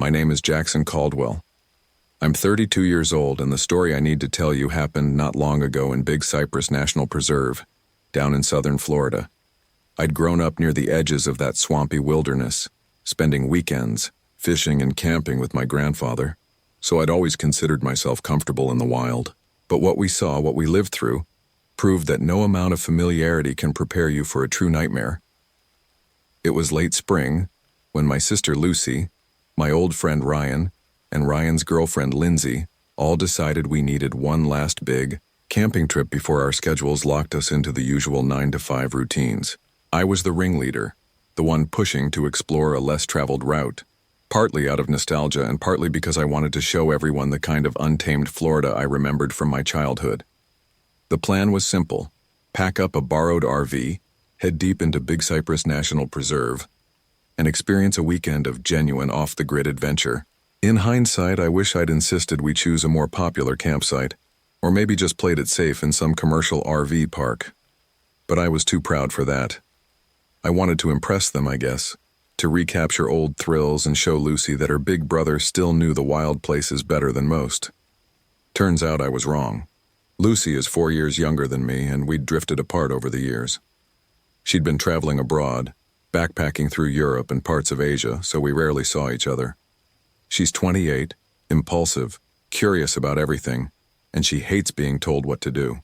My name is Jackson Caldwell. I'm 32 years old, and the story I need to tell you happened not long ago in Big Cypress National Preserve, down in southern Florida. I'd grown up near the edges of that swampy wilderness, spending weekends fishing and camping with my grandfather, so I'd always considered myself comfortable in the wild. But what we saw, what we lived through, proved that no amount of familiarity can prepare you for a true nightmare. It was late spring when my sister Lucy, my old friend Ryan, and Ryan's girlfriend Lindsay all decided we needed one last big camping trip before our schedules locked us into the usual 9 to 5 routines. I was the ringleader, the one pushing to explore a less traveled route, partly out of nostalgia and partly because I wanted to show everyone the kind of untamed Florida I remembered from my childhood. The plan was simple: pack up a borrowed RV, head deep into Big Cypress National Preserve, and experience a weekend of genuine off-the-grid adventure. In hindsight, I wish I'd insisted we choose a more popular campsite, or maybe just played it safe in some commercial RV park. But I was too proud for that. I wanted to impress them, I guess, to recapture old thrills and show Lucy that her big brother still knew the wild places better than most. Turns out I was wrong. Lucy is 4 years younger than me, and we'd drifted apart over the years. She'd been traveling abroad, backpacking through Europe and parts of Asia, so we rarely saw each other. She's 28, impulsive, curious about everything, and she hates being told what to do.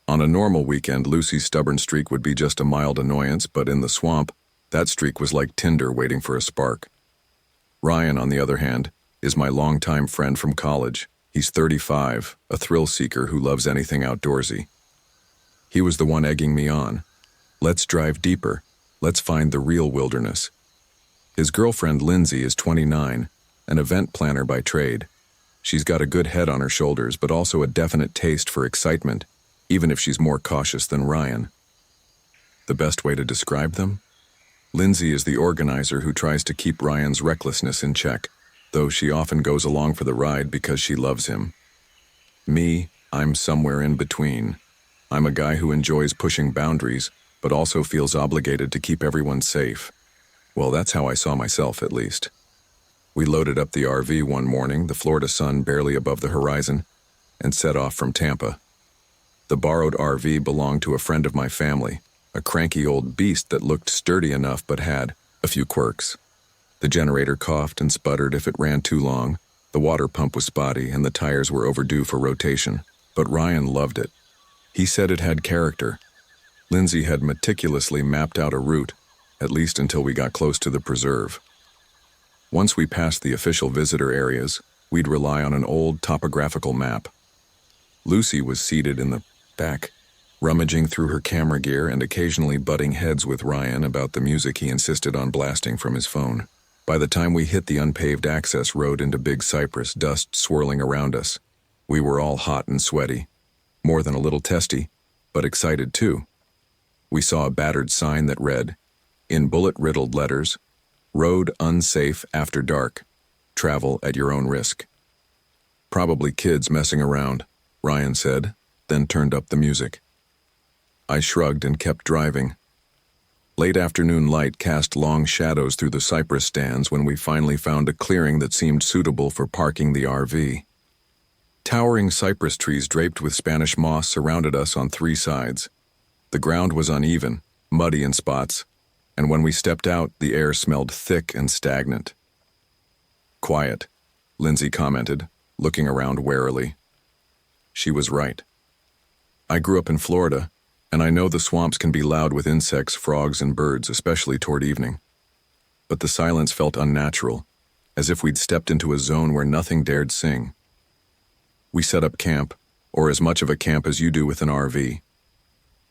On a normal weekend, Lucy's stubborn streak would be just a mild annoyance, but in the swamp, that streak was like tinder waiting for a spark. Ryan, on the other hand, is my longtime friend from college. He's 35, a thrill seeker who loves anything outdoorsy. He was the one egging me on. Let's drive deeper. Let's find the real wilderness. His girlfriend Lindsay is 29, an event planner by trade. She's got a good head on her shoulders, but also a definite taste for excitement, even if she's more cautious than Ryan. The best way to describe them? Lindsay is the organizer who tries to keep Ryan's recklessness in check, though she often goes along for the ride because she loves him. Me, I'm somewhere in between. I'm a guy who enjoys pushing boundaries, but also feels obligated to keep everyone safe. Well, that's how I saw myself, at least. We loaded up the RV one morning, the Florida sun barely above the horizon, and set off from Tampa. The borrowed RV belonged to a friend of my family, a cranky old beast that looked sturdy enough but had a few quirks. The generator coughed and sputtered if it ran too long, the water pump was spotty, and the tires were overdue for rotation. But Ryan loved it. He said it had character. Lindsay had meticulously mapped out a route, at least until we got close to the preserve. Once we passed the official visitor areas, we'd rely on an old topographical map. Lucy was seated in the back, rummaging through her camera gear and occasionally butting heads with Ryan about the music he insisted on blasting from his phone. By the time we hit the unpaved access road into Big Cypress, dust swirling around us, we were all hot and sweaty, more than a little testy, but excited too. We saw a battered sign that read, in bullet-riddled letters, "Road unsafe after dark. Travel at your own risk." "Probably kids messing around," Ryan said, then turned up the music. I shrugged and kept driving. Late afternoon light cast long shadows through the cypress stands when we finally found a clearing that seemed suitable for parking the RV. Towering cypress trees draped with Spanish moss surrounded us on 3 sides. The ground was uneven, muddy in spots, and when we stepped out, the air smelled thick and stagnant. "Quiet," Lindsay commented, looking around warily. She was right. I grew up in Florida, and I know the swamps can be loud with insects, frogs, and birds, especially toward evening. But the silence felt unnatural, as if we'd stepped into a zone where nothing dared sing. We set up camp, or as much of a camp as you do with an RV.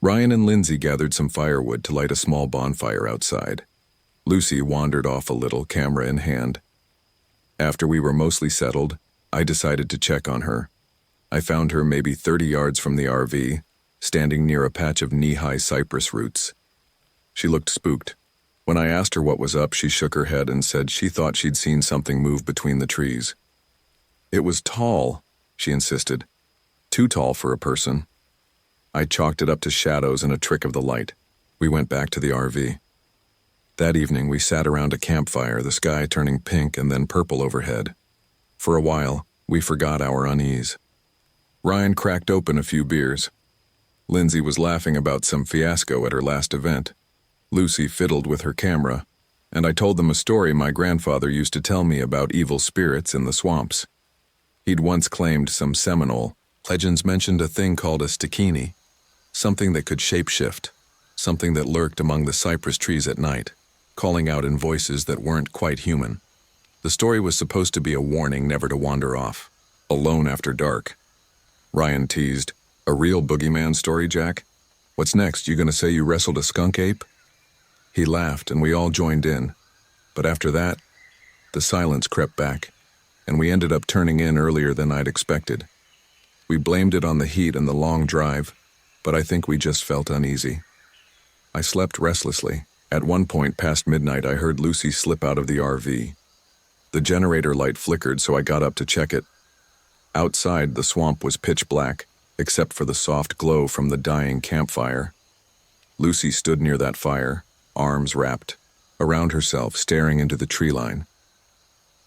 Ryan and Lindsay gathered some firewood to light a small bonfire outside. Lucy wandered off a little, camera in hand. After we were mostly settled, I decided to check on her. I found her maybe 30 yards from the RV, standing near a patch of knee-high cypress roots. She looked spooked. When I asked her what was up, she shook her head and said she thought she'd seen something move between the trees. "It was tall," she insisted. "Too tall for a person." I chalked it up to shadows and a trick of the light. We went back to the RV. That evening, we sat around a campfire, the sky turning pink and then purple overhead. For a while, we forgot our unease. Ryan cracked open a few beers. Lindsay was laughing about some fiasco at her last event. Lucy fiddled with her camera, and I told them a story my grandfather used to tell me about evil spirits in the swamps. He'd once claimed some Seminole. Legends mentioned a thing called a stikini, something that could shapeshift, something that lurked among the cypress trees at night, calling out in voices that weren't quite human. The story was supposed to be a warning never to wander off, alone after dark. Ryan teased, "A real boogeyman story, Jack? What's next, you gonna say you wrestled a skunk ape?" He laughed and we all joined in, but after that, the silence crept back, and we ended up turning in earlier than I'd expected. We blamed it on the heat and the long drive, but I think we just felt uneasy. I slept restlessly. At one point past midnight, I heard Lucy slip out of the RV. The generator light flickered, so I got up to check it. Outside, the swamp was pitch black, except for the soft glow from the dying campfire. Lucy stood near that fire, arms wrapped around herself, staring into the tree line.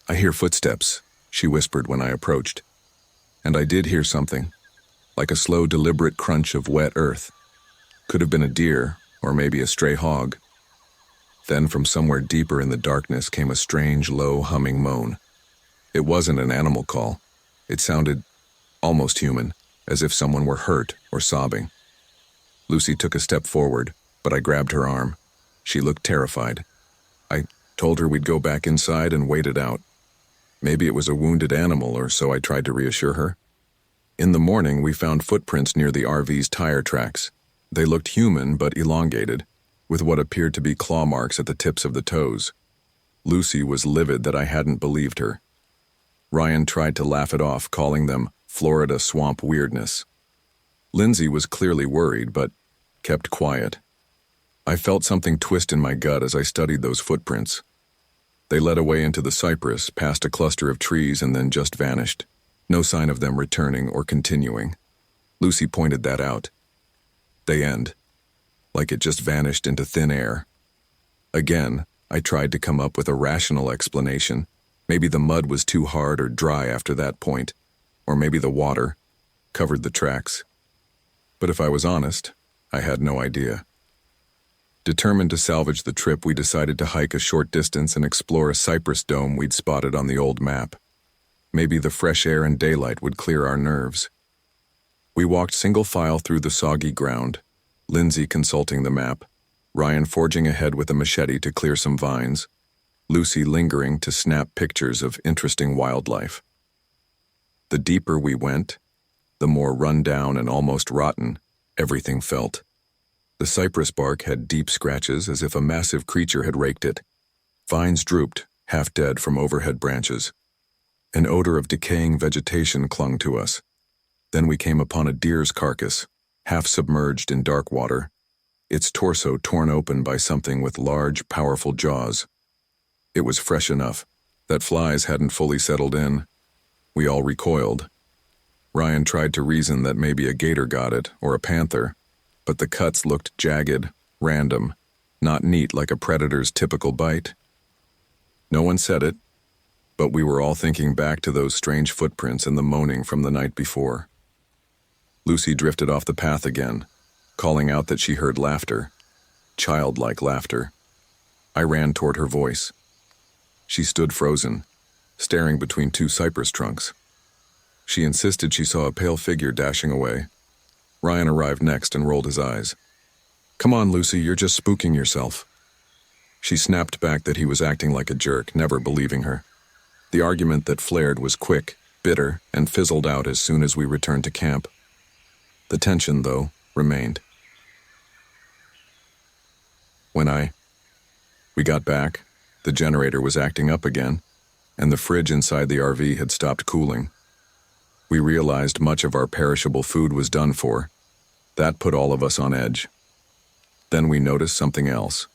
"I hear footsteps," she whispered when I approached. And I did hear something, like a slow, deliberate crunch of wet earth. Could have been a deer, or maybe a stray hog. Then from somewhere deeper in the darkness came a strange, low, humming moan. It wasn't an animal call. It sounded almost human, as if someone were hurt or sobbing. Lucy took a step forward, but I grabbed her arm. She looked terrified. I told her we'd go back inside and wait it out. Maybe it was a wounded animal, or so I tried to reassure her. In the morning, we found footprints near the RV's tire tracks. They looked human but elongated, with what appeared to be claw marks at the tips of the toes. Lucy was livid that I hadn't believed her. Ryan tried to laugh it off, calling them Florida swamp weirdness. Lindsay was clearly worried, but kept quiet. I felt something twist in my gut as I studied those footprints. They led away into the cypress, past a cluster of trees, and then just vanished. No sign of them returning or continuing. Lucy pointed that out. They end, like it just vanished into thin air. Again, I tried to come up with a rational explanation. Maybe the mud was too hard or dry after that point, or maybe the water covered the tracks. But if I was honest, I had no idea. Determined to salvage the trip, we decided to hike a short distance and explore a cypress dome we'd spotted on the old map. Maybe the fresh air and daylight would clear our nerves. We walked single file through the soggy ground, Lindsay consulting the map, Ryan forging ahead with a machete to clear some vines, Lucy lingering to snap pictures of interesting wildlife. The deeper we went, the more run down and almost rotten everything felt. The cypress bark had deep scratches as if a massive creature had raked it. Vines drooped, half dead from overhead branches. An odor of decaying vegetation clung to us. Then we came upon a deer's carcass, half submerged in dark water, its torso torn open by something with large, powerful jaws. It was fresh enough that flies hadn't fully settled in. We all recoiled. Ryan tried to reason that maybe a gator got it, or a panther, but the cuts looked jagged, random, not neat like a predator's typical bite. No one said it, but we were all thinking back to those strange footprints and the moaning from the night before. Lucy drifted off the path again, calling out that she heard laughter, childlike laughter. I ran toward her voice. She stood frozen, staring between two cypress trunks. She insisted she saw a pale figure dashing away. Ryan arrived next and rolled his eyes. "Come on, Lucy, you're just spooking yourself." She snapped back that he was acting like a jerk, never believing her. The argument that flared was quick, bitter, and fizzled out as soon as we returned to camp. The tension, though, remained. When we got back, the generator was acting up again, and the fridge inside the RV had stopped cooling. We realized much of our perishable food was done for. That put all of us on edge. Then we noticed something else.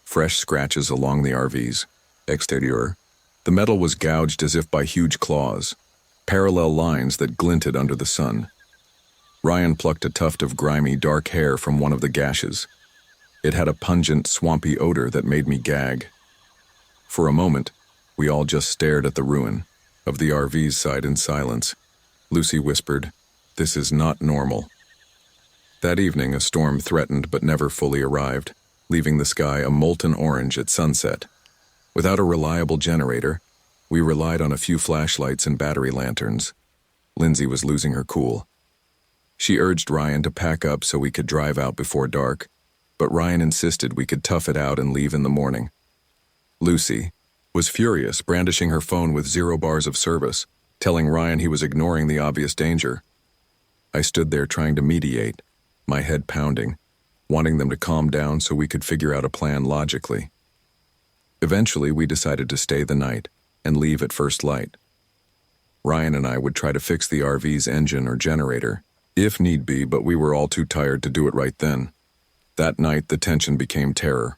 Fresh scratches along the RV's exterior. The metal was gouged as if by huge claws, parallel lines that glinted under the sun. Ryan plucked a tuft of grimy, dark hair from one of the gashes. It had a pungent, swampy odor that made me gag. For a moment, we all just stared at the ruin of the RV's side in silence. Lucy whispered, "This is not normal." That evening, a storm threatened but never fully arrived, leaving the sky a molten orange at sunset. Without a reliable generator, we relied on a few flashlights and battery lanterns. Lindsay was losing her cool. She urged Ryan to pack up so we could drive out before dark, but Ryan insisted we could tough it out and leave in the morning. Lucy was furious, brandishing her phone with 0 bars of service, telling Ryan he was ignoring the obvious danger. I stood there trying to mediate, my head pounding, wanting them to calm down so we could figure out a plan logically. Eventually, we decided to stay the night and leave at first light. Ryan and I would try to fix the RV's engine or generator, if need be, but we were all too tired to do it right then. That night, the tension became terror.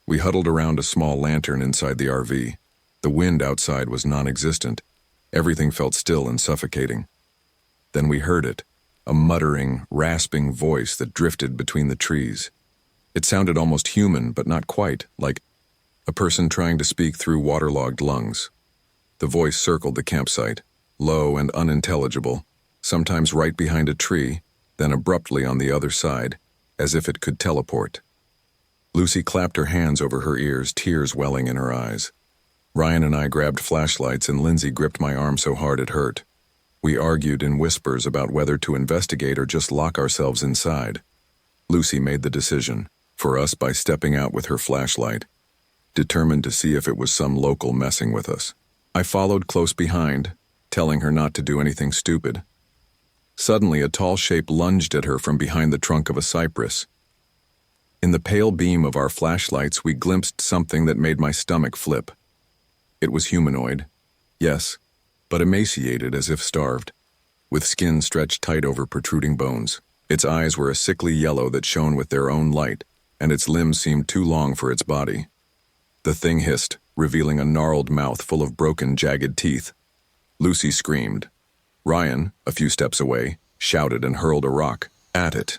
We huddled around a small lantern inside the RV. The wind outside was non-existent. Everything felt still and suffocating. Then we heard it, a muttering, rasping voice that drifted between the trees. It sounded almost human, but not quite, like a person trying to speak through waterlogged lungs. The voice circled the campsite, low and unintelligible, sometimes right behind a tree, then abruptly on the other side, as if it could teleport. Lucy clapped her hands over her ears, tears welling in her eyes. Ryan and I grabbed flashlights and Lindsay gripped my arm so hard it hurt. We argued in whispers about whether to investigate or just lock ourselves inside. Lucy made the decision for us by stepping out with her flashlight, determined to see if it was some local messing with us. I followed close behind, telling her not to do anything stupid. Suddenly, a tall shape lunged at her from behind the trunk of a cypress. In the pale beam of our flashlights, we glimpsed something that made my stomach flip. It was humanoid, yes, but emaciated as if starved, with skin stretched tight over protruding bones. Its eyes were a sickly yellow that shone with their own light, and its limbs seemed too long for its body. The thing hissed, revealing a gnarled mouth full of broken, jagged teeth. Lucy screamed. Ryan, a few steps away, shouted and hurled a rock at it.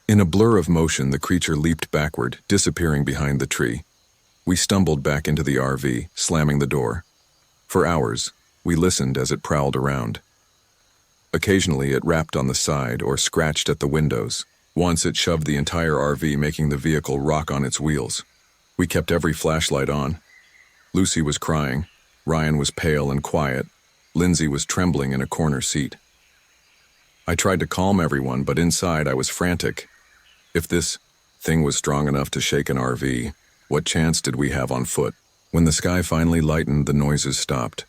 In a blur of motion, the creature leaped backward, disappearing behind the tree. We stumbled back into the RV, slamming the door. For hours, we listened as it prowled around. Occasionally, it rapped on the side or scratched at the windows. Once, it shoved the entire RV, making the vehicle rock on its wheels. We kept every flashlight on. Lucy was crying. Ryan was pale and quiet. Lindsay was trembling in a corner seat. I tried to calm everyone, but inside I was frantic. If this thing was strong enough to shake an RV, what chance did we have on foot? When the sky finally lightened, the noises stopped.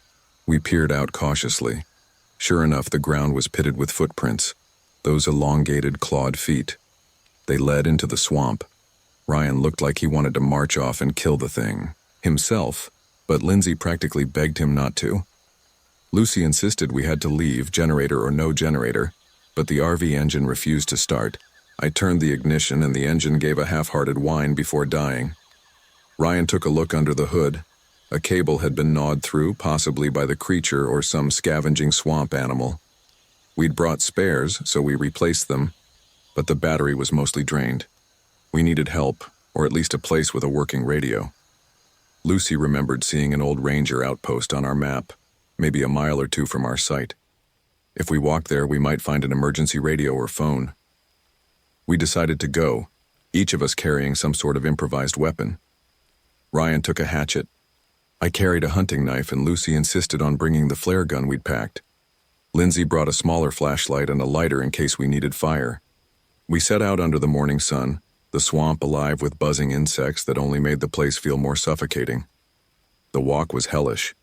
We peered out cautiously. Sure enough, the ground was pitted with footprints, those elongated, clawed feet. They led into the swamp. Ryan looked like he wanted to march off and kill the thing himself, but Lindsay practically begged him not to. Lucy insisted we had to leave, generator or no generator, but the RV engine refused to start. I turned the ignition and the engine gave a half-hearted whine before dying. Ryan took a look under the hood. A cable had been gnawed through, possibly by the creature or some scavenging swamp animal. We'd brought spares, so we replaced them, but the battery was mostly drained. We needed help, or at least a place with a working radio. Lucy remembered seeing an old ranger outpost on our map, maybe a mile or two from our site. If we walked there, we might find an emergency radio or phone. We decided to go, each of us carrying some sort of improvised weapon. Ryan took a hatchet. I carried a hunting knife, and Lucy insisted on bringing the flare gun we'd packed. Lindsay brought a smaller flashlight and a lighter in case we needed fire. We set out under the morning sun, the swamp alive with buzzing insects that only made the place feel more suffocating. The walk was hellish.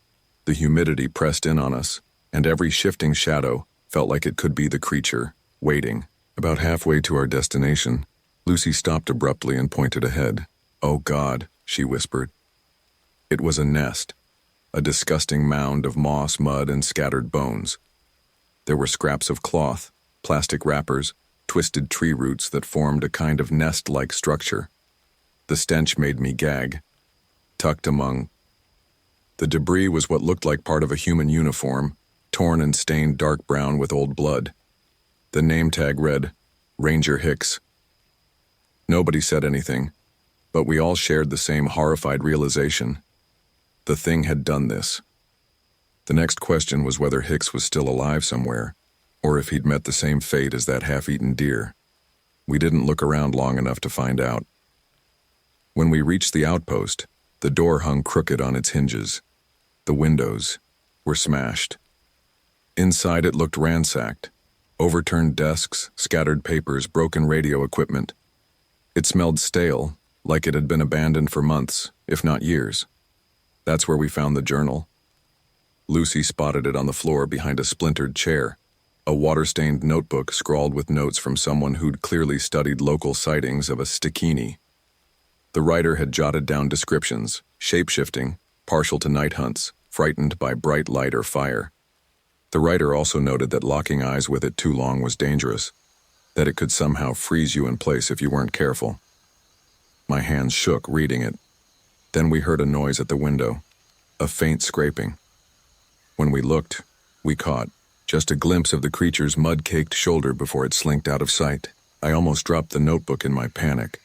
The humidity pressed in on us, and every shifting shadow felt like it could be the creature, waiting. About halfway to our destination, Lucy stopped abruptly and pointed ahead. "Oh God," she whispered. It was a nest, a disgusting mound of moss, mud, and scattered bones. There were scraps of cloth, plastic wrappers, twisted tree roots that formed a kind of nest-like structure. The stench made me gag. Tucked among the debris was what looked like part of a human uniform, torn and stained dark brown with old blood. The name tag read, "Ranger Hicks." Nobody said anything, but we all shared the same horrified realization. The thing had done this. The next question was whether Hicks was still alive somewhere, or if he'd met the same fate as that half-eaten deer. We didn't look around long enough to find out. When we reached the outpost, the door hung crooked on its hinges. The windows were smashed. Inside it looked ransacked. Overturned desks, scattered papers, broken radio equipment. It smelled stale, like it had been abandoned for months, if not years. That's where we found the journal. Lucy spotted it on the floor behind a splintered chair, a water-stained notebook scrawled with notes from someone who'd clearly studied local sightings of a Stikini. The writer had jotted down descriptions: shape-shifting, partial to night hunts, frightened by bright light or fire. The writer also noted that locking eyes with it too long was dangerous, that it could somehow freeze you in place if you weren't careful. My hands shook reading it. Then we heard a noise at the window, a faint scraping. When we looked, we caught just a glimpse of the creature's mud-caked shoulder before it slinked out of sight. I almost dropped the notebook in my panic.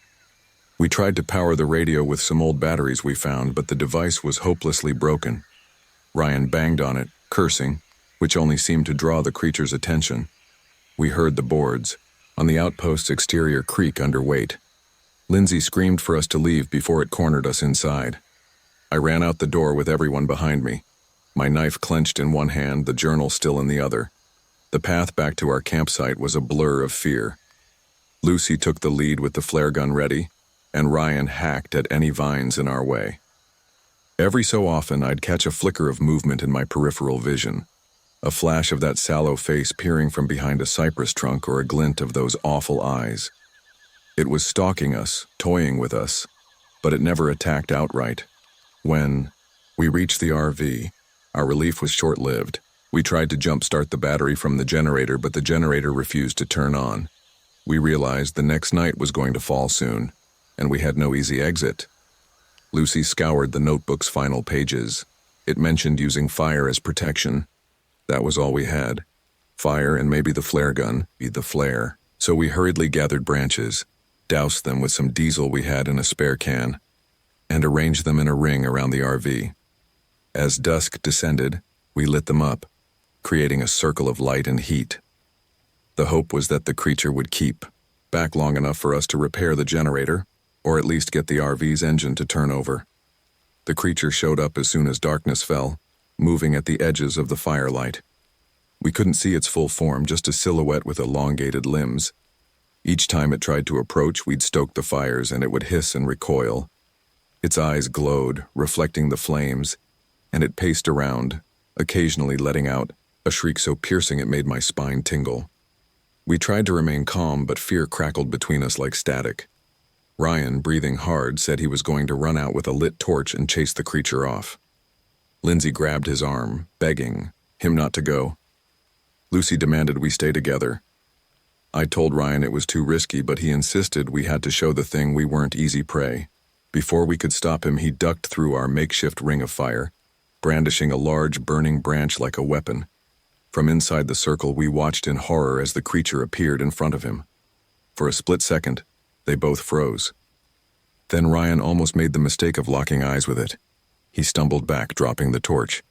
We tried to power the radio with some old batteries we found, but the device was hopelessly broken. Ryan banged on it, cursing, which only seemed to draw the creature's attention. We heard the boards on the outpost's exterior creak under weight. Lindsay screamed for us to leave before it cornered us inside. I ran out the door with everyone behind me, my knife clenched in one hand, the journal still in the other. The path back to our campsite was a blur of fear. Lucy took the lead with the flare gun ready, and Ryan hacked at any vines in our way. Every so often, I'd catch a flicker of movement in my peripheral vision, a flash of that sallow face peering from behind a cypress trunk or a glint of those awful eyes. It was stalking us, toying with us, but it never attacked outright. When we reached the RV, our relief was short-lived. We tried to jump-start the battery from the generator, but the generator refused to turn on. We realized the next night was going to fall soon, and we had no easy exit. Lucy scoured the notebook's final pages. It mentioned using fire as protection. That was all we had. Fire and maybe the flare gun, the flare. So we hurriedly gathered branches, doused them with some diesel we had in a spare can, and arranged them in a ring around the RV. As dusk descended, we lit them up, creating a circle of light and heat. The hope was that the creature would keep back long enough for us to repair the generator, or at least get the RV's engine to turn over. The creature showed up as soon as darkness fell, moving at the edges of the firelight. We couldn't see its full form, just a silhouette with elongated limbs. Each time it tried to approach, we'd stoke the fires and it would hiss and recoil. Its eyes glowed, reflecting the flames, and it paced around, occasionally letting out a shriek so piercing it made my spine tingle. We tried to remain calm, but fear crackled between us like static. Ryan, breathing hard, said he was going to run out with a lit torch and chase the creature off. Lindsay grabbed his arm, begging him not to go. Lucy demanded we stay together. I told Ryan it was too risky, but he insisted we had to show the thing we weren't easy prey. Before we could stop him, he ducked through our makeshift ring of fire, brandishing a large burning branch like a weapon. From inside the circle, we watched in horror as the creature appeared in front of him. For a split second, they both froze. Then Ryan almost made the mistake of locking eyes with it. He stumbled back, dropping the torch.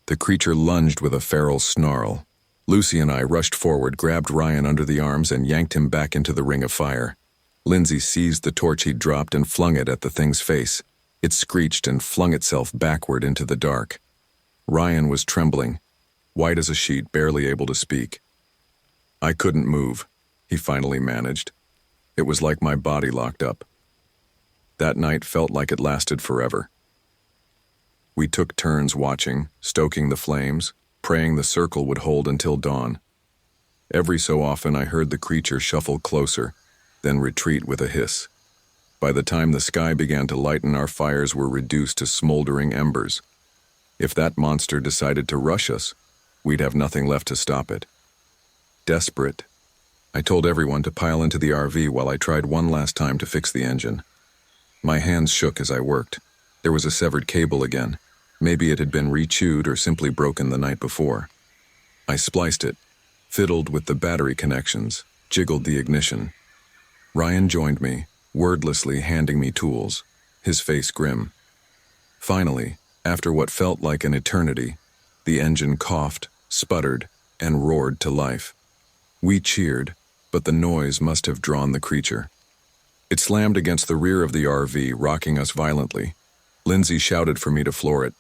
The creature lunged with a feral snarl. Lucy and I rushed forward, grabbed Ryan under the arms, and yanked him back into the ring of fire. Lindsay seized the torch he'd dropped and flung it at the thing's face. It screeched and flung itself backward into the dark. Ryan was trembling, white as a sheet, barely able to speak. I couldn't move, he finally managed. It was like my body locked up. That night felt like it lasted forever. We took turns watching, stoking the flames, praying the circle would hold until dawn. Every so often I heard the creature shuffle closer, then retreat with a hiss. By the time the sky began to lighten, our fires were reduced to smoldering embers. If that monster decided to rush us, we'd have nothing left to stop it. Desperate, I told everyone to pile into the RV while I tried one last time to fix the engine. My hands shook as I worked. There was a severed cable again. Maybe it had been rechewed or simply broken the night before. I spliced it, fiddled with the battery connections, jiggled the ignition. Ryan joined me, wordlessly handing me tools, his face grim. Finally, after what felt like an eternity, the engine coughed, sputtered, and roared to life. We cheered, but the noise must have drawn the creature. It slammed against the rear of the RV, rocking us violently. Lindsay shouted for me to floor it.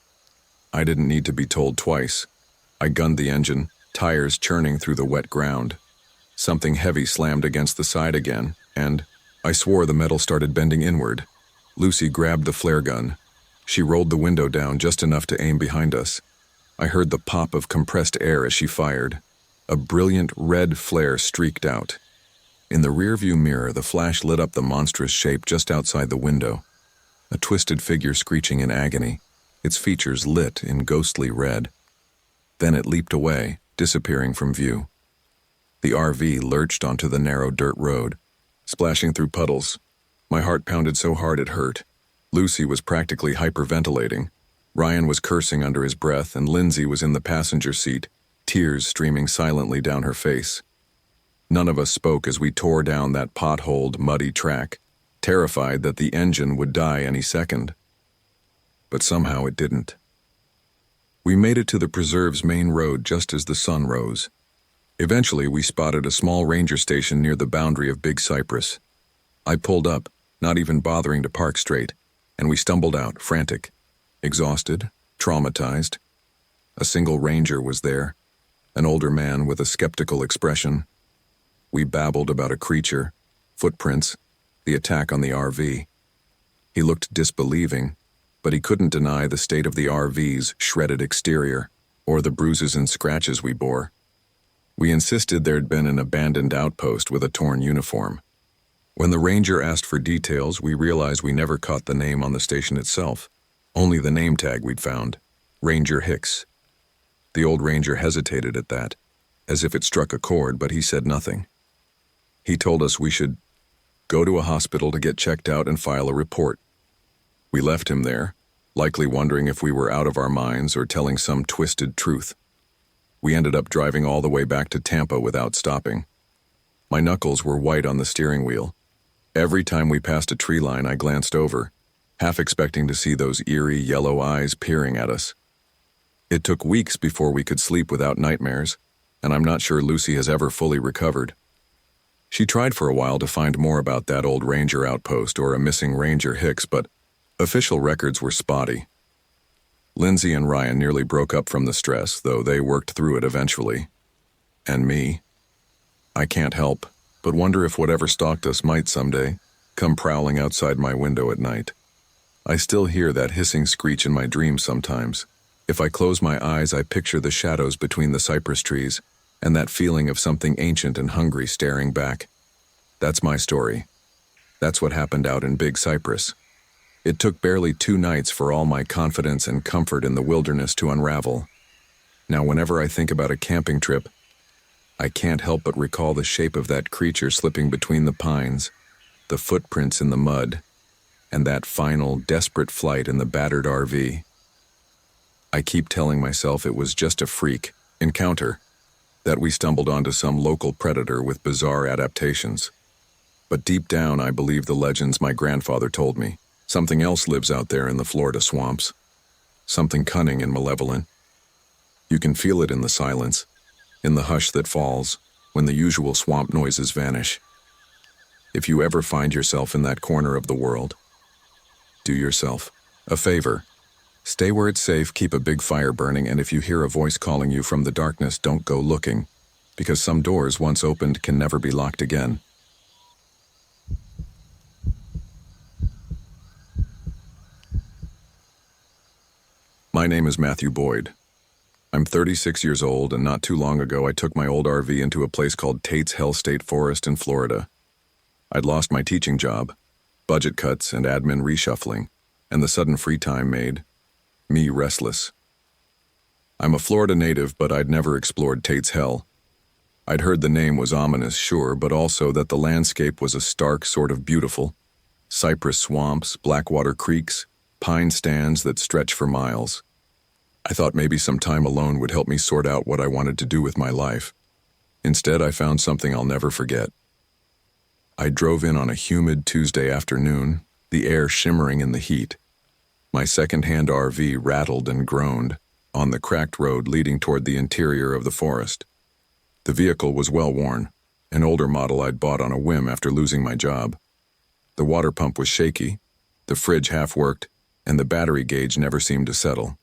I didn't need to be told twice. I gunned the engine, tires churning through the wet ground. Something heavy slammed against the side again, and I swore the metal started bending inward. Lucy grabbed the flare gun. She rolled the window down just enough to aim behind us. I heard the pop of compressed air as she fired. A brilliant red flare streaked out. In the rearview mirror, the flash lit up the monstrous shape just outside the window. A twisted figure screeching in agony, its features lit in ghostly red. Then it leaped away, disappearing from view. The RV lurched onto the narrow dirt road, splashing through puddles. My heart pounded so hard it hurt. Lucy was practically hyperventilating. Ryan was cursing under his breath, and Lindsay was in the passenger seat, tears streaming silently down her face. None of us spoke as we tore down that potholed, muddy track, terrified that the engine would die any second. But somehow it didn't. We made it to the preserve's main road just as the sun rose. Eventually, we spotted a small ranger station near the boundary of Big Cypress. I pulled up, not even bothering to park straight, and we stumbled out, frantic, exhausted, traumatized. A single ranger was there, an older man with a skeptical expression. We babbled about a creature, footprints, the attack on the RV. He looked disbelieving, but he couldn't deny the state of the RV's shredded exterior, or the bruises and scratches we bore. We insisted there'd been an abandoned outpost with a torn uniform. When the ranger asked for details, we realized we never caught the name on the station itself, only the name tag we'd found, Ranger Hicks. The old ranger hesitated at that, as if it struck a chord, but he said nothing. He told us we should go to a hospital to get checked out and file a report. We left him there, likely wondering if we were out of our minds or telling some twisted truth. We ended up driving all the way back to Tampa without stopping. My knuckles were white on the steering wheel. Every time we passed a tree line, I glanced over, half expecting to see those eerie yellow eyes peering at us. It took weeks before we could sleep without nightmares, and I'm not sure Lucy has ever fully recovered. She tried for a while to find more about that old ranger outpost or a missing Ranger Hicks, but official records were spotty. Lindsay and Ryan nearly broke up from the stress, though they worked through it eventually. And me? I can't help but wonder if whatever stalked us might someday come prowling outside my window at night. I still hear that hissing screech in my dreams sometimes. If I close my eyes, I picture the shadows between the cypress trees and that feeling of something ancient and hungry staring back. That's my story. That's what happened out in Big Cypress. It took barely 2 nights for all my confidence and comfort in the wilderness to unravel. Now, whenever I think about a camping trip, I can't help but recall the shape of that creature slipping between the pines, the footprints in the mud, and that final, desperate flight in the battered RV. I keep telling myself it was just a freak encounter, that we stumbled onto some local predator with bizarre adaptations. But deep down, I believe the legends my grandfather told me. Something else lives out there in the Florida swamps. Something cunning and malevolent. You can feel it in the silence, in the hush that falls, when the usual swamp noises vanish. If you ever find yourself in that corner of the world, do yourself a favor. Stay where it's safe, keep a big fire burning, and if you hear a voice calling you from the darkness, don't go looking, because some doors once opened can never be locked again. My name is Matthew Boyd. I'm 36 years old, and not too long ago I took my old RV into a place called Tate's Hell State Forest in Florida. I'd lost my teaching job, budget cuts and admin reshuffling, and the sudden free time made me restless. I'm a Florida native, but I'd never explored Tate's Hell. I'd heard the name was ominous, sure, but also that the landscape was a stark sort of beautiful. Cypress swamps, blackwater creeks, pine stands that stretch for miles. I thought maybe some time alone would help me sort out what I wanted to do with my life. Instead, I found something I'll never forget. I drove in on a humid Tuesday afternoon, the air shimmering in the heat. My second-hand RV rattled and groaned on the cracked road leading toward the interior of the forest. The vehicle was well worn, an older model I'd bought on a whim after losing my job. The water pump was shaky, the fridge half-worked, and the battery gauge never seemed to settle.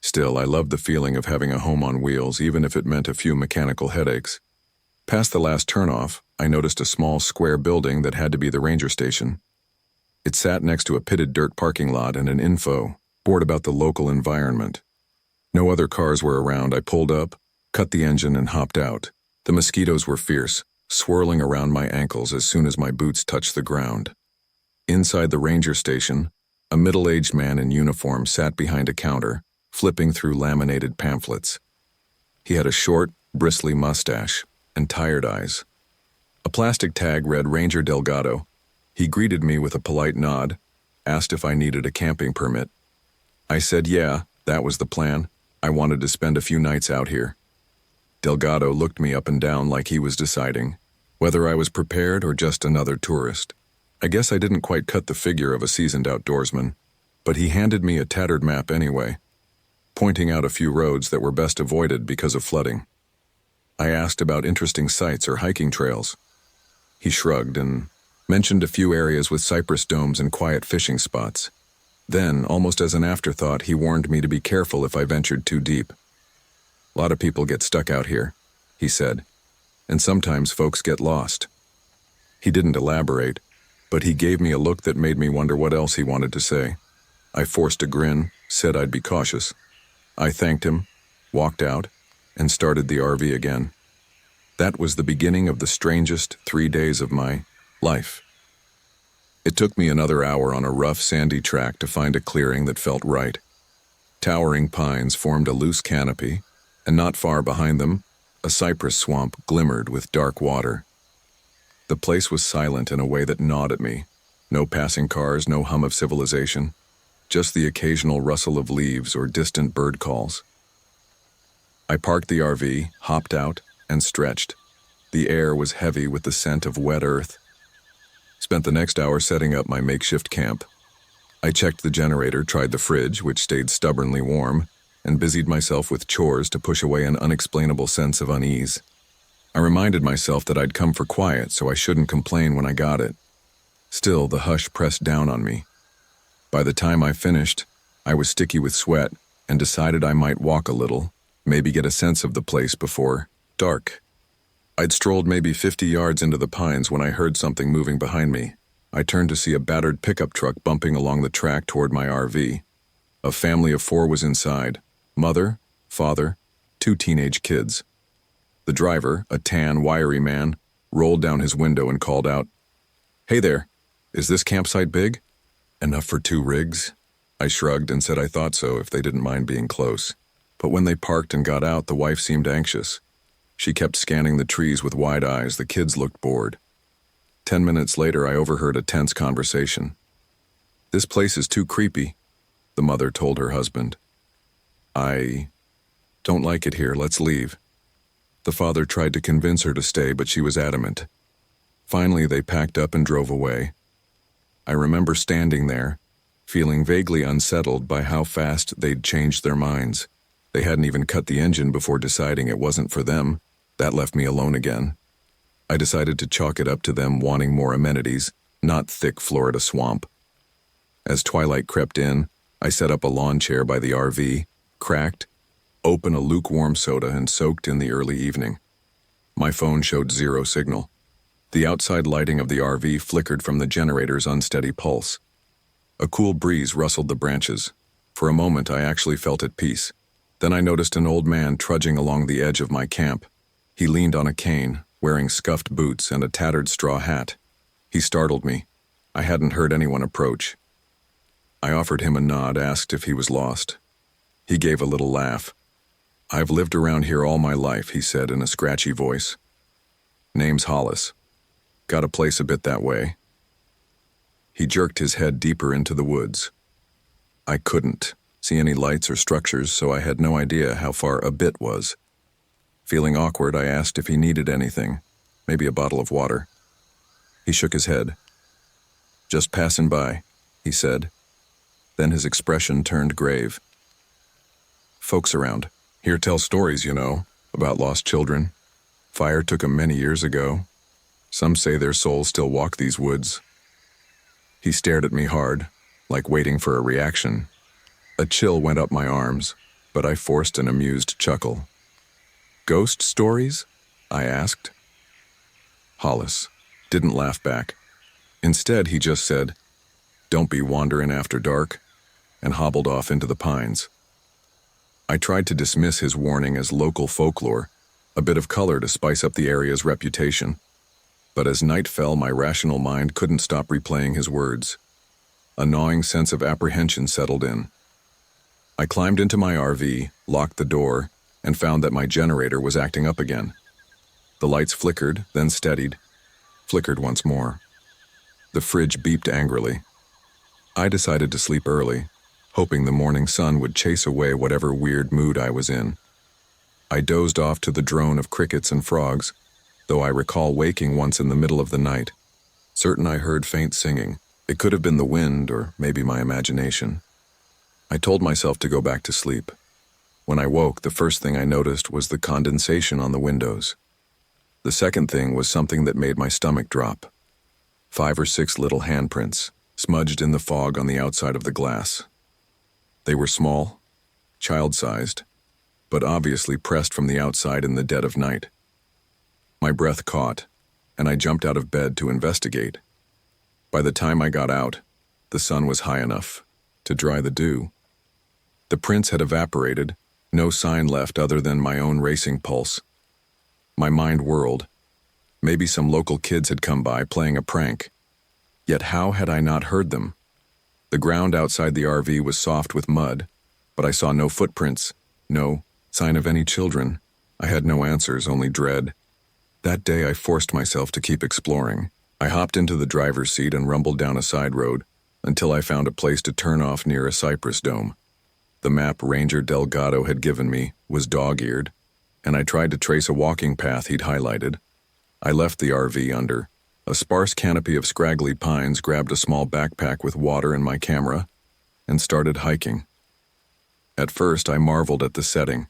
Still, I loved the feeling of having a home on wheels, even if it meant a few mechanical headaches. Past the last turnoff, I noticed a small square building that had to be the ranger station. It sat next to a pitted dirt parking lot and an info board about the local environment. No other cars were around. I pulled up, cut the engine, and hopped out. The mosquitoes were fierce, swirling around my ankles as soon as my boots touched the ground. Inside the ranger station, a middle-aged man in uniform sat behind a counter, flipping through laminated pamphlets. He had a short, bristly mustache and tired eyes. A plastic tag read Ranger Delgado. He greeted me with a polite nod, asked if I needed a camping permit. I said yeah, that was the plan. I wanted to spend a few nights out here. Delgado looked me up and down like he was deciding whether I was prepared or just another tourist. I guess I didn't quite cut the figure of a seasoned outdoorsman, but he handed me a tattered map anyway, pointing out a few roads that were best avoided because of flooding. I asked about interesting sites or hiking trails. He shrugged and mentioned a few areas with cypress domes and quiet fishing spots. Then, almost as an afterthought, he warned me to be careful if I ventured too deep. "A lot of people get stuck out here," he said, "and sometimes folks get lost." He didn't elaborate, but he gave me a look that made me wonder what else he wanted to say. I forced a grin, said I'd be cautious. I thanked him, walked out, and started the RV again. That was the beginning of the strangest 3 days of my life. It took me another hour on a rough, sandy track to find a clearing that felt right. Towering pines formed a loose canopy, and not far behind them, a cypress swamp glimmered with dark water. The place was silent in a way that gnawed at me. No passing cars, no hum of civilization, just the occasional rustle of leaves or distant bird calls. I parked the RV, hopped out, and stretched. The air was heavy with the scent of wet earth. Spent the next hour setting up my makeshift camp. I checked the generator, tried the fridge, which stayed stubbornly warm, and busied myself with chores to push away an unexplainable sense of unease. I reminded myself that I'd come for quiet, so I shouldn't complain when I got it. Still, the hush pressed down on me. By the time I finished, I was sticky with sweat and decided I might walk a little, maybe get a sense of the place before dark. I'd strolled maybe 50 yards into the pines when I heard something moving behind me. I turned to see a battered pickup truck bumping along the track toward my RV. A family of 4 was inside: mother, father, 2 teenage kids. The driver, a tan, wiry man, rolled down his window and called out, "Hey there, is this campsite big? Enough for 2 rigs?" I shrugged and said I thought so if they didn't mind being close. But when they parked and got out, the wife seemed anxious. She kept scanning the trees with wide eyes. The kids looked bored. 10 minutes later, I overheard a tense conversation. "This place is too creepy," the mother told her husband. "I don't like it here. Let's leave." The father tried to convince her to stay, but she was adamant. Finally, they packed up and drove away. I remember standing there, feeling vaguely unsettled by how fast they'd changed their minds. They hadn't even cut the engine before deciding it wasn't for them. That left me alone again. I decided to chalk it up to them wanting more amenities, not thick Florida swamp. As twilight crept in, I set up a lawn chair by the RV, cracked, opened a lukewarm soda, and soaked in the early evening. My phone showed 0 signal. The outside lighting of the RV flickered from the generator's unsteady pulse. A cool breeze rustled the branches. For a moment, I actually felt at peace. Then I noticed an old man trudging along the edge of my camp. He leaned on a cane, wearing scuffed boots and a tattered straw hat. He startled me. I hadn't heard anyone approach. I offered him a nod, asked if he was lost. He gave a little laugh. "I've lived around here all my life," he said in a scratchy voice. "Name's Hollis. Got a place a bit that way." He jerked his head deeper into the woods. I couldn't see any lights or structures, so I had no idea how far a bit was. Feeling awkward, I asked if he needed anything, maybe a bottle of water. He shook his head. "Just passing by," he said. Then his expression turned grave. "Folks around here tell stories, about lost children. Fire took 'em many years ago. Some say their souls still walk these woods." He stared at me hard, like waiting for a reaction. A chill went up my arms, but I forced an amused chuckle. "Ghost stories?" I asked. Hollis didn't laugh back. Instead, he just said, "Don't be wandering after dark," and hobbled off into the pines. I tried to dismiss his warning as local folklore, a bit of color to spice up the area's reputation. But as night fell, my rational mind couldn't stop replaying his words. A gnawing sense of apprehension settled in. I climbed into my RV, locked the door, and found that my generator was acting up again. The lights flickered, then steadied, flickered once more. The fridge beeped angrily. I decided to sleep early, hoping the morning sun would chase away whatever weird mood I was in. I dozed off to the drone of crickets and frogs, though I recall waking once in the middle of the night, certain I heard faint singing. It could have been the wind or maybe my imagination. I told myself to go back to sleep. When I woke, the first thing I noticed was the condensation on the windows. The second thing was something that made my stomach drop. 5 or 6 little handprints, smudged in the fog on the outside of the glass. They were small, child-sized, but obviously pressed from the outside in the dead of night. My breath caught, and I jumped out of bed to investigate. By the time I got out, the sun was high enough to dry the dew. The prints had evaporated, no sign left other than my own racing pulse. My mind whirled. Maybe some local kids had come by playing a prank. Yet how had I not heard them? The ground outside the RV was soft with mud, but I saw no footprints, no sign of any children. I had no answers, only dread. That day I forced myself to keep exploring. I hopped into the driver's seat and rumbled down a side road until I found a place to turn off near a cypress dome. The map Ranger Delgado had given me was dog-eared, and I tried to trace a walking path he'd highlighted. I left the RV under a sparse canopy of scraggly pines, grabbed a small backpack with water and my camera, and started hiking. At first, I marveled at the setting.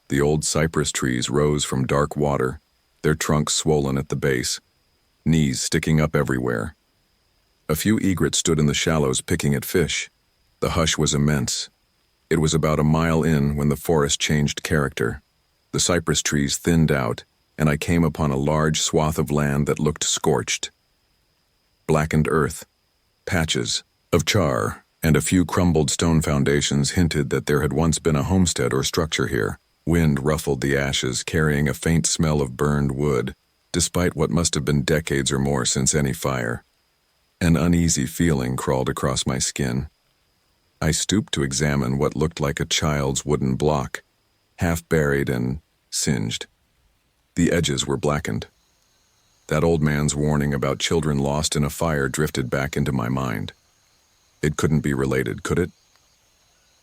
The old cypress trees rose from dark water, their trunks swollen at the base, knees sticking up everywhere. A few egrets stood in the shallows picking at fish. The hush was immense. It was about a mile in when the forest changed character. The cypress trees thinned out, and I came upon a large swath of land that looked scorched. Blackened earth, patches of char, and a few crumbled stone foundations hinted that there had once been a homestead or structure here. Wind ruffled the ashes, carrying a faint smell of burned wood, despite what must have been decades or more since any fire. An uneasy feeling crawled across my skin. I stooped to examine what looked like a child's wooden block, half buried and singed. The edges were blackened. That old man's warning about children lost in a fire drifted back into my mind. It couldn't be related, could it?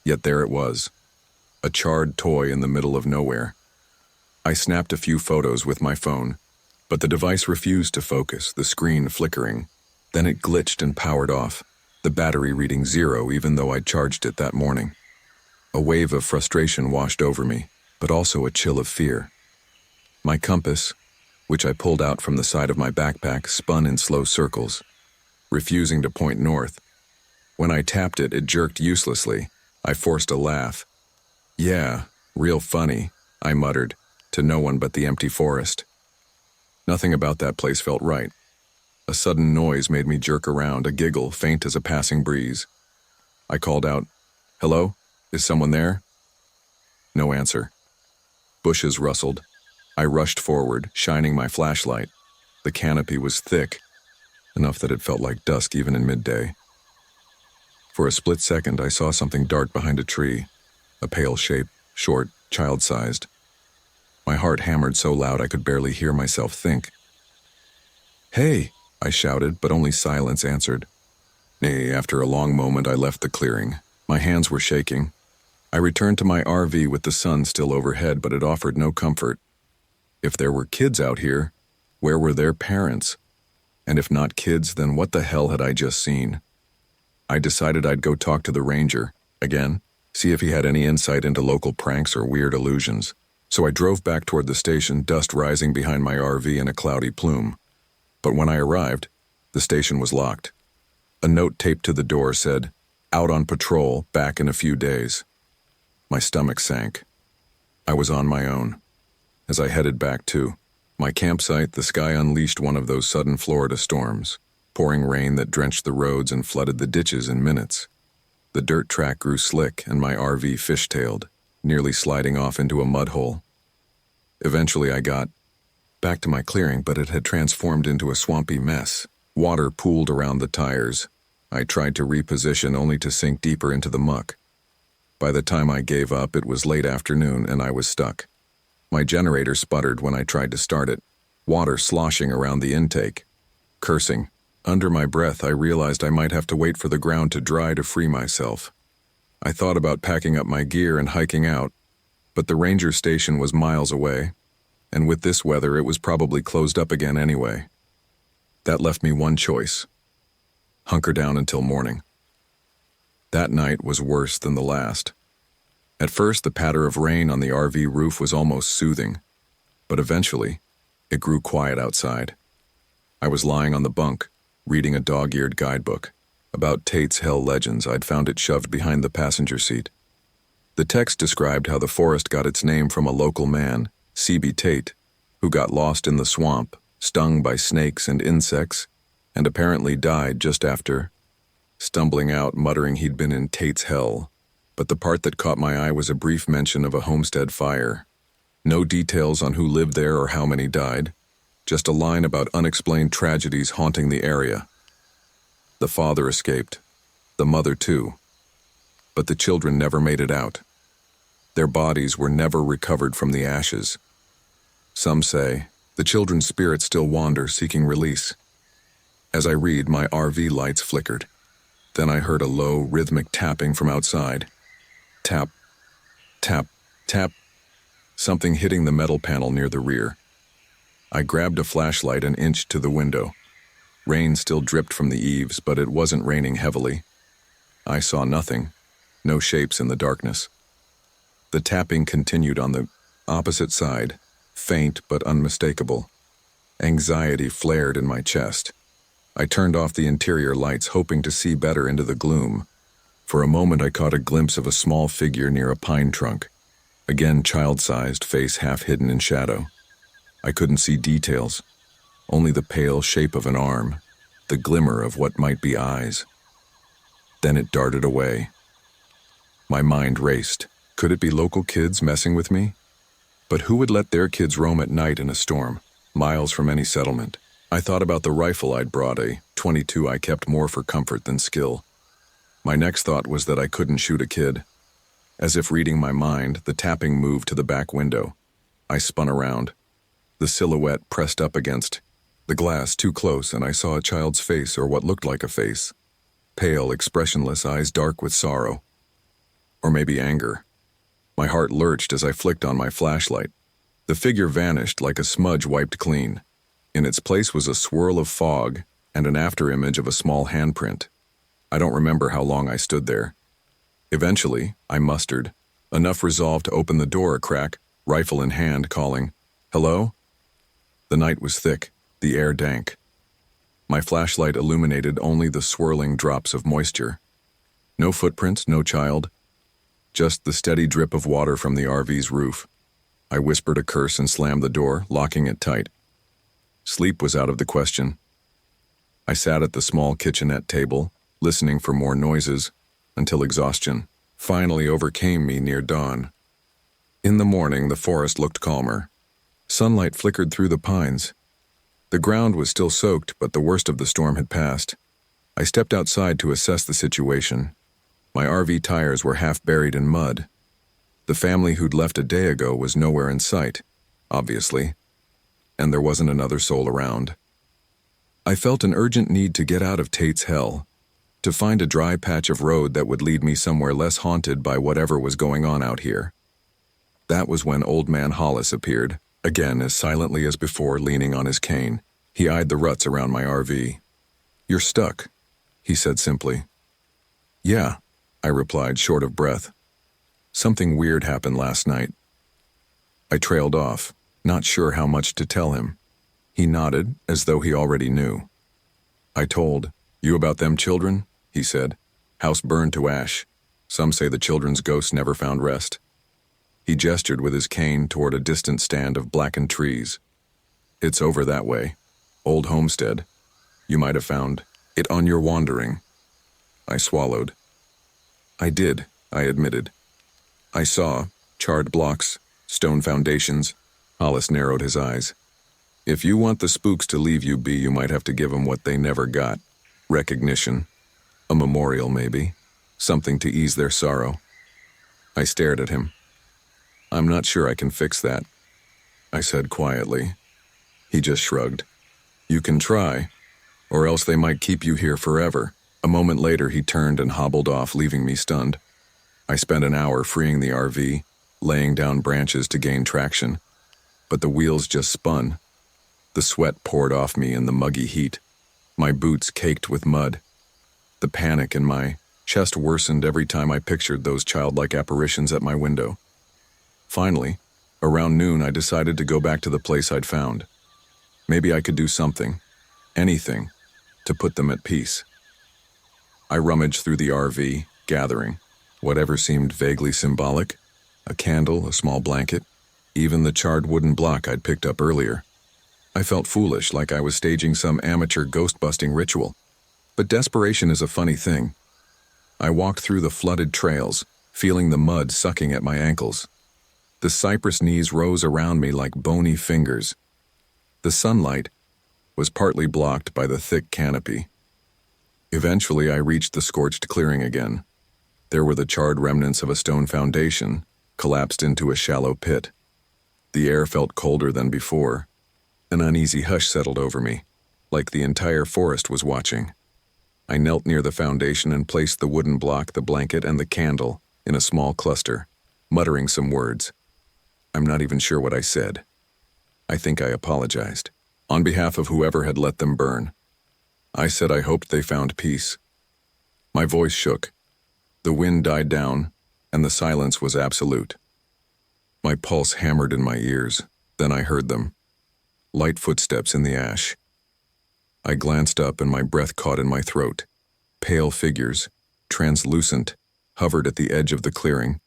Yet there it was, a charred toy in the middle of nowhere. I snapped a few photos with my phone, but the device refused to focus, the screen flickering. Then it glitched and powered off, the battery reading 0 even though I'd charged it that morning. A wave of frustration washed over me, but also a chill of fear. My compass, which I pulled out from the side of my backpack, spun in slow circles, refusing to point north. When I tapped it, it jerked uselessly. I forced a laugh. "Yeah, real funny," I muttered, to no one but the empty forest. Nothing about that place felt right. A sudden noise made me jerk around, a giggle faint as a passing breeze. I called out, "Hello? Is someone there?" No answer. Bushes rustled. I rushed forward, shining my flashlight. The canopy was thick, enough that it felt like dusk even in midday. For a split second, I saw something dart behind a tree, a pale shape, short, child-sized. My heart hammered so loud I could barely hear myself think. "Hey!" I shouted, but only silence answered. After a long moment, I left the clearing. My hands were shaking. I returned to my RV with the sun still overhead, but it offered no comfort. If there were kids out here, where were their parents? And if not kids, then what the hell had I just seen? I decided I'd go talk to the ranger, again, see if he had any insight into local pranks or weird illusions. So I drove back toward the station, dust rising behind my RV in a cloudy plume. But when I arrived, the station was locked. A note taped to the door said, "Out on patrol, back in a few days." My stomach sank. I was on my own. As I headed back to my campsite, the sky unleashed one of those sudden Florida storms, pouring rain that drenched the roads and flooded the ditches in minutes. The dirt track grew slick and my RV fishtailed, nearly sliding off into a mud hole. Eventually I got back to my clearing, but it had transformed into a swampy mess. Water pooled around the tires. I tried to reposition only to sink deeper into the muck. By the time I gave up, it was late afternoon and I was stuck. My generator sputtered when I tried to start it, water sloshing around the intake. Cursing, under my breath, I realized I might have to wait for the ground to dry to free myself. I thought about packing up my gear and hiking out, but the ranger station was miles away, and with this weather it was probably closed up again anyway. That left me one choice: hunker down until morning. That night was worse than the last. At first, the patter of rain on the RV roof was almost soothing, but eventually, it grew quiet outside. I was lying on the bunk, reading a dog-eared guidebook about Tate's Hell legends. I'd found it shoved behind the passenger seat. The text described how the forest got its name from a local man, C.B. Tate, who got lost in the swamp, stung by snakes and insects, and apparently died just after stumbling out, muttering he'd been in Tate's Hell. But the part that caught my eye was a brief mention of a homestead fire. No details on who lived there or how many died, just a line about unexplained tragedies haunting the area. The father escaped, the mother too, but the children never made it out. Their bodies were never recovered from the ashes. Some say the children's spirits still wander, seeking release. As I read, my RV lights flickered. Then I heard a low, rhythmic tapping from outside. Tap, tap, tap. Something hitting the metal panel near the rear. I grabbed a flashlight and inched to the window. Rain still dripped from the eaves, but it wasn't raining heavily. I saw nothing, no shapes in the darkness. The tapping continued on the opposite side, faint but unmistakable. Anxiety flared in my chest. I turned off the interior lights, hoping to see better into the gloom. For a moment I caught a glimpse of a small figure near a pine trunk. Again child-sized, face half hidden in shadow. I couldn't see details, only the pale shape of an arm, the glimmer of what might be eyes. Then it darted away. My mind raced. Could it be local kids messing with me? But who would let their kids roam at night in a storm, miles from any settlement? I thought about the rifle I'd brought, a .22 I kept more for comfort than skill. My next thought was that I couldn't shoot a kid. As if reading my mind, the tapping moved to the back window. I spun around. The silhouette pressed up against the glass too close, and I saw a child's face, or what looked like a face. Pale, expressionless, eyes dark with sorrow. Or maybe anger. My heart lurched as I flicked on my flashlight. The figure vanished like a smudge wiped clean. In its place was a swirl of fog and an afterimage of a small handprint. I don't remember how long I stood there. Eventually, I mustered enough resolve to open the door a crack, rifle in hand, calling, "Hello?" The night was thick, the air dank. My flashlight illuminated only the swirling drops of moisture. No footprints, no child. Just the steady drip of water from the RV's roof. I whispered a curse and slammed the door, locking it tight. Sleep was out of the question. I sat at the small kitchenette table, listening for more noises, until exhaustion finally overcame me near dawn. In the morning, the forest looked calmer. Sunlight flickered through the pines. The ground was still soaked, but the worst of the storm had passed. I stepped outside to assess the situation. My RV tires were half buried in mud. The family who'd left a day ago was nowhere in sight, obviously, and there wasn't another soul around. I felt an urgent need to get out of Tate's Hell, to find a dry patch of road that would lead me somewhere less haunted by whatever was going on out here. That was when Old Man Hollis appeared, again as silently as before, leaning on his cane. He eyed the ruts around my RV. "You're stuck," he said simply. "Yeah," I replied, short of breath. "Something weird happened last night." I trailed off, not sure how much to tell him. He nodded, as though he already knew. I told, "You about them children?" he said. "House burned to ash. Some say the children's ghosts never found rest." He gestured with his cane toward a distant stand of blackened trees. "It's over that way. Old homestead. You might have found it on your wandering." I swallowed. "I did," I admitted. "I saw charred blocks, stone foundations." Hollis narrowed his eyes. "If you want the spooks to leave you be, you might have to give them what they never got. Recognition. A memorial, maybe. Something to ease their sorrow." I stared at him. "I'm not sure I can fix that," I said quietly. He just shrugged. "You can try, or else they might keep you here forever." A moment later, he turned and hobbled off, leaving me stunned. I spent an hour freeing the RV, laying down branches to gain traction, but the wheels just spun. The sweat poured off me in the muggy heat. My boots caked with mud. The panic in my chest worsened every time I pictured those childlike apparitions at my window. Finally, around noon, I decided to go back to the place I'd found. Maybe I could do something, anything, to put them at peace. I rummaged through the RV, gathering whatever seemed vaguely symbolic, a candle, a small blanket, even the charred wooden block I'd picked up earlier. I felt foolish, like I was staging some amateur ghost-busting ritual. But desperation is a funny thing. I walked through the flooded trails, feeling the mud sucking at my ankles. The cypress knees rose around me like bony fingers. The sunlight was partly blocked by the thick canopy. Eventually, I reached the scorched clearing again. There were the charred remnants of a stone foundation, collapsed into a shallow pit. The air felt colder than before. An uneasy hush settled over me, like the entire forest was watching. I knelt near the foundation and placed the wooden block, the blanket, and the candle in a small cluster, muttering some words. I'm not even sure what I said. I think I apologized, on behalf of whoever had let them burn. I said I hoped they found peace. My voice shook. The wind died down, and the silence was absolute. My pulse hammered in my ears. Then I heard them. Light footsteps in the ash. I glanced up and my breath caught in my throat. Pale figures, translucent, hovered at the edge of the clearing.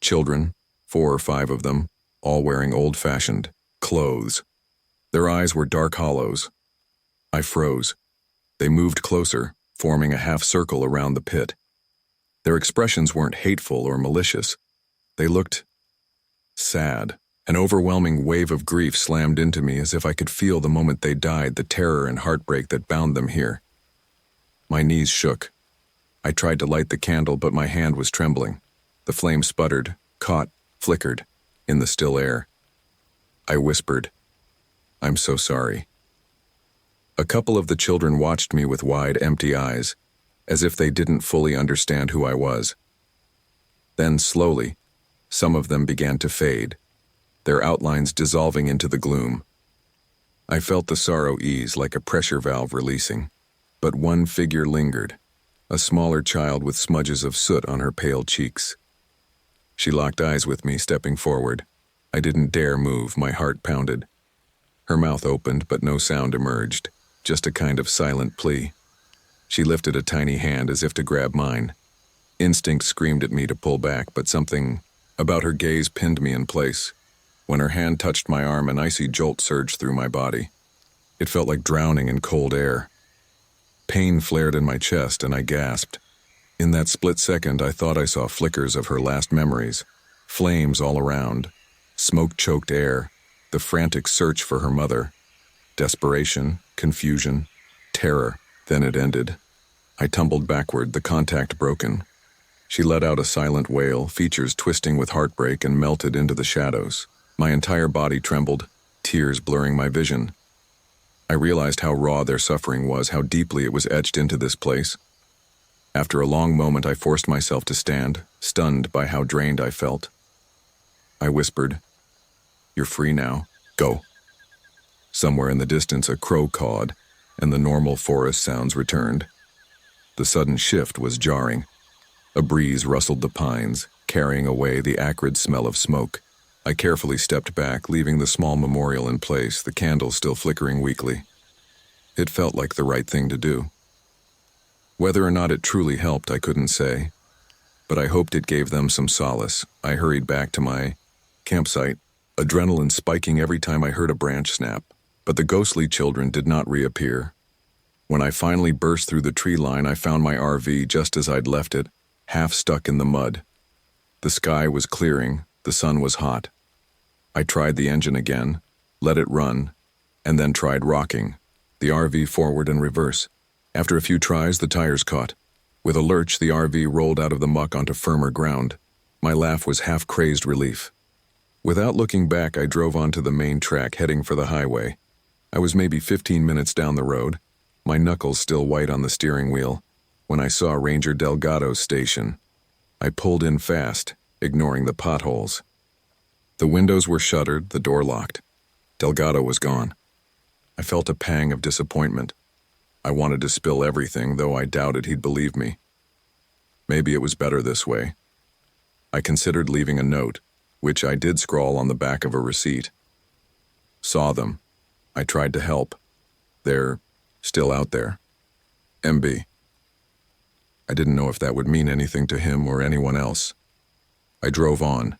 Children, 4 or 5 of them, all wearing old-fashioned clothes. Their eyes were dark hollows. I froze. They moved closer, forming a half circle around the pit. Their expressions weren't hateful or malicious. They looked sad. An overwhelming wave of grief slammed into me as if I could feel the moment they died, the terror and heartbreak that bound them here. My knees shook. I tried to light the candle, but my hand was trembling. The flame sputtered, caught, flickered, in the still air. I whispered, "I'm so sorry." A couple of the children watched me with wide, empty eyes, as if they didn't fully understand who I was. Then, slowly, some of them began to fade, their outlines dissolving into the gloom. I felt the sorrow ease like a pressure valve releasing, but one figure lingered, a smaller child with smudges of soot on her pale cheeks. She locked eyes with me, stepping forward. I didn't dare move, my heart pounded. Her mouth opened, but no sound emerged, just a kind of silent plea. She lifted a tiny hand as if to grab mine. Instinct screamed at me to pull back, but something about her gaze pinned me in place. When her hand touched my arm, an icy jolt surged through my body. It felt like drowning in cold air. Pain flared in my chest, and I gasped. In that split second, I thought I saw flickers of her last memories. Flames all around. Smoke-choked air. The frantic search for her mother. Desperation, confusion, terror. Then it ended. I tumbled backward, the contact broken. She let out a silent wail, features twisting with heartbreak, and melted into the shadows. My entire body trembled, tears blurring my vision. I realized how raw their suffering was, how deeply it was etched into this place. After a long moment, I forced myself to stand, stunned by how drained I felt. I whispered, "You're free now. Go." Somewhere in the distance, a crow cawed, and the normal forest sounds returned. The sudden shift was jarring. A breeze rustled the pines, carrying away the acrid smell of smoke. I carefully stepped back, leaving the small memorial in place, the candle still flickering weakly. It felt like the right thing to do. Whether or not it truly helped, I couldn't say, but I hoped it gave them some solace. I hurried back to my campsite, adrenaline spiking every time I heard a branch snap, but the ghostly children did not reappear. When I finally burst through the tree line, I found my RV just as I'd left it, half stuck in the mud. The sky was clearing, the sun was hot. I tried the engine again, let it run, and then tried rocking the RV forward and reverse. After a few tries, the tires caught. With a lurch, the RV rolled out of the muck onto firmer ground. My laugh was half-crazed relief. Without looking back, I drove onto the main track, heading for the highway. I was maybe 15 minutes down the road, my knuckles still white on the steering wheel, when I saw Ranger Delgado's station. I pulled in fast, ignoring the potholes. The windows were shuttered, the door locked. Delgado was gone. I felt a pang of disappointment. I wanted to spill everything, though I doubted he'd believe me. Maybe it was better this way. I considered leaving a note, which I did scrawl on the back of a receipt. Saw them. I tried to help. They're still out there. MB. I didn't know if that would mean anything to him or anyone else. I drove on,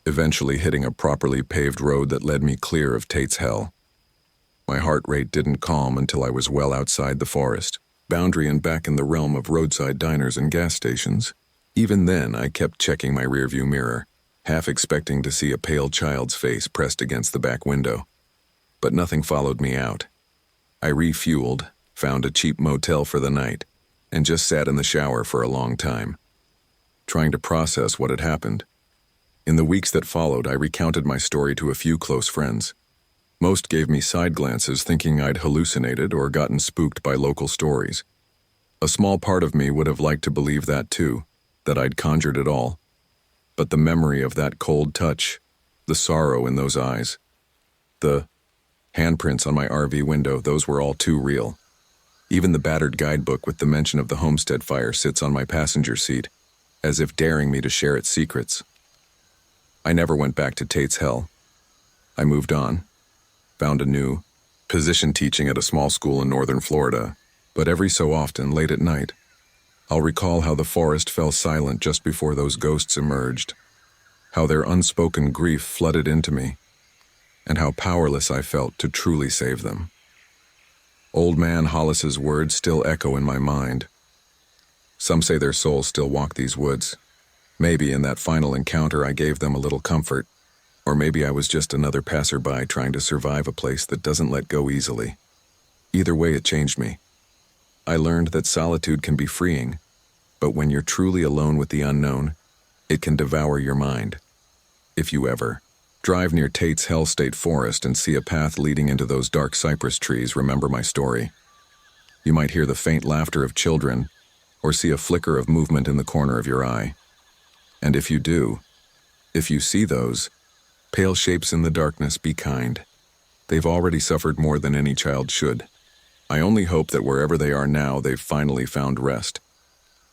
eventually hitting a properly paved road that led me clear of Tate's Hell. My heart rate didn't calm until I was well outside the forest, boundary and back in the realm of roadside diners and gas stations. Even then, I kept checking my rearview mirror, half expecting to see a pale child's face pressed against the back window. But nothing followed me out. I refueled, found a cheap motel for the night, and just sat in the shower for a long time, trying to process what had happened. In the weeks that followed, I recounted my story to a few close friends. Most gave me side glances, thinking I'd hallucinated or gotten spooked by local stories. A small part of me would have liked to believe that too, that I'd conjured it all. But the memory of that cold touch, the sorrow in those eyes, the handprints on my RV window, those were all too real. Even the battered guidebook with the mention of the homestead fire sits on my passenger seat, as if daring me to share its secrets. I never went back to Tate's Hell. I moved on, found a new position teaching at a small school in northern Florida, but every so often, late at night, I'll recall how the forest fell silent just before those ghosts emerged, how their unspoken grief flooded into me, and how powerless I felt to truly save them. Old Man Hollis's words still echo in my mind. Some say their souls still walk these woods. Maybe in that final encounter I gave them a little comfort, or maybe I was just another passerby trying to survive a place that doesn't let go easily. Either way, it changed me. I learned that solitude can be freeing, but when you're truly alone with the unknown, it can devour your mind. If you ever drive near Tate's Hell State Forest and see a path leading into those dark cypress trees, remember my story. You might hear the faint laughter of children, or see a flicker of movement in the corner of your eye. And if you do, if you see those pale shapes in the darkness, be kind. They've already suffered more than any child should. I only hope that wherever they are now, they've finally found rest.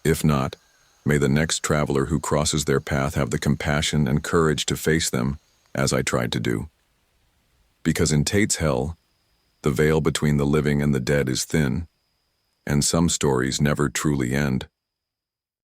If not, may the next traveler who crosses their path have the compassion and courage to face them, as I tried to do. Because in Tate's Hell, the veil between the living and the dead is thin, and some stories never truly end.